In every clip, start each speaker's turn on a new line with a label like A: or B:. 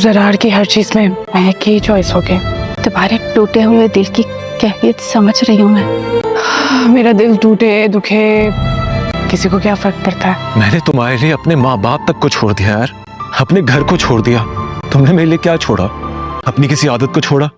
A: जरार की हर चीज में महक की चॉइस हो गई।
B: तुम्हारे टूटे हुए दिल की कैफियत समझ रही हूँ मैं।
A: मेरा दिल टूटे दुखे किसी को क्या फर्क पड़ता है।
C: मैंने तुम्हारे लिए अपने माँ बाप तक को छोड़ दिया यार, अपने घर को छोड़ दिया। तुमने मेरे लिए क्या छोड़ा? अपनी किसी आदत को छोड़ा।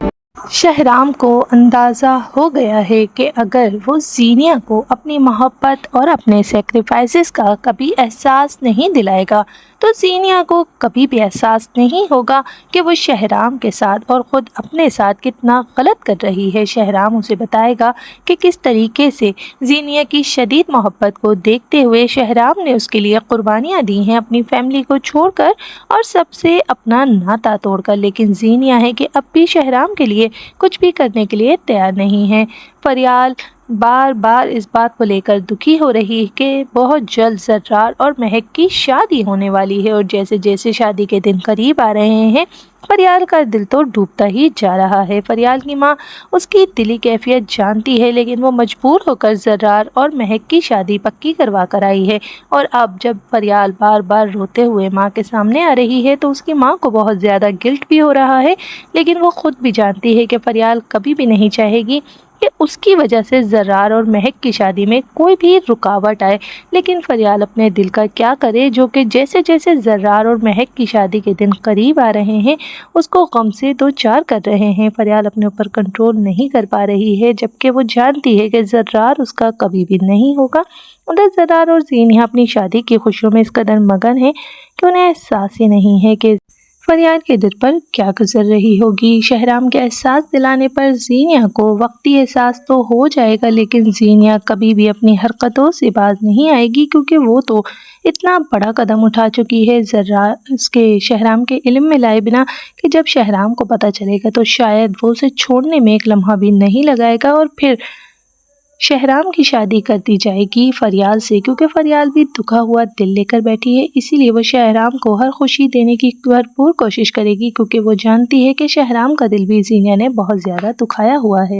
D: शहराम को अंदाज़ा हो गया है कि अगर वो ज़ीनिया को अपनी मोहब्बत और अपने सेक्रीफाइसेस का कभी एहसास नहीं दिलाएगा तो ज़ीनिया को कभी भी एहसास नहीं होगा कि वो शहराम के साथ और ख़ुद अपने साथ कितना गलत कर रही है। शहराम उसे बताएगा कि किस तरीके से ज़ीनिया की शदीद मोहब्बत को देखते हुए शहराम ने उसके लिए क़ुरबानियाँ दी हैं, अपनी फैमिली को छोड़कर और सबसे अपना नाता तोड़कर। लेकिन ज़ीनिया है कि अब भी शहराम के लिए कुछ भी करने के लिए तैयार नहीं है। फरियाल बार बार इस बात को लेकर दुखी हो रही है कि बहुत जल्द जर्रार और महक की शादी होने वाली है और जैसे जैसे शादी के दिन करीब आ रहे हैं फरियाल का दिल तो डूबता ही जा रहा है। फरियाल की माँ उसकी दिली कैफियत जानती है लेकिन वो मजबूर होकर जर्रार और महक की शादी पक्की करवा कर आई है। और अब जब फरियाल बार बार रोते हुए माँ के सामने आ रही है तो उसकी माँ को बहुत ज़्यादा गिल्ट भी हो रहा है, लेकिन वो ख़ुद भी जानती है कि फरियाल कभी भी नहीं चाहेगी कि उसकी वजह से जर्रार और महक की शादी में कोई भी रुकावट आए। लेकिन फरियाल अपने दिल का क्या करे जो कि जैसे जैसे जर्रार और महक की शादी के दिन करीब आ रहे हैं उसको गम से दो चार कर रहे हैं। फरियाल अपने ऊपर कंट्रोल नहीं कर पा रही है जबकि वो जानती है कि जर्रार उसका कभी भी नहीं होगा। उधर जर्रार और ज़ीनिया अपनी शादी की खुशियों में इस कदर मगन है कि उन्हें एहसास ही नहीं है कि फरियाल के दिल पर क्या गुजर रही होगी। शहराम के एहसास दिलाने पर ज़ीनिया को वक्ती एहसास तो हो जाएगा, लेकिन ज़ीनिया कभी भी अपनी हरकतों से बाज नहीं आएगी क्योंकि वो तो इतना बड़ा कदम उठा चुकी है जर्रार उसके शहराम के इल्म में लाए बिना कि जब शहराम को पता चलेगा तो शायद वो उसे छोड़ने में एक लम्हा भी नहीं लगाएगा और फिर शहराम की शादी कर दी जाएगी फरियाल से, क्योंकि फरियाल भी दुखा हुआ दिल लेकर बैठी है। इसीलिए वो शहराम को हर खुशी देने की भरपूर कोशिश करेगी क्योंकि वो जानती है कि शहराम का दिल भी ज़ीनिया ने बहुत ज़्यादा दुखाया हुआ है।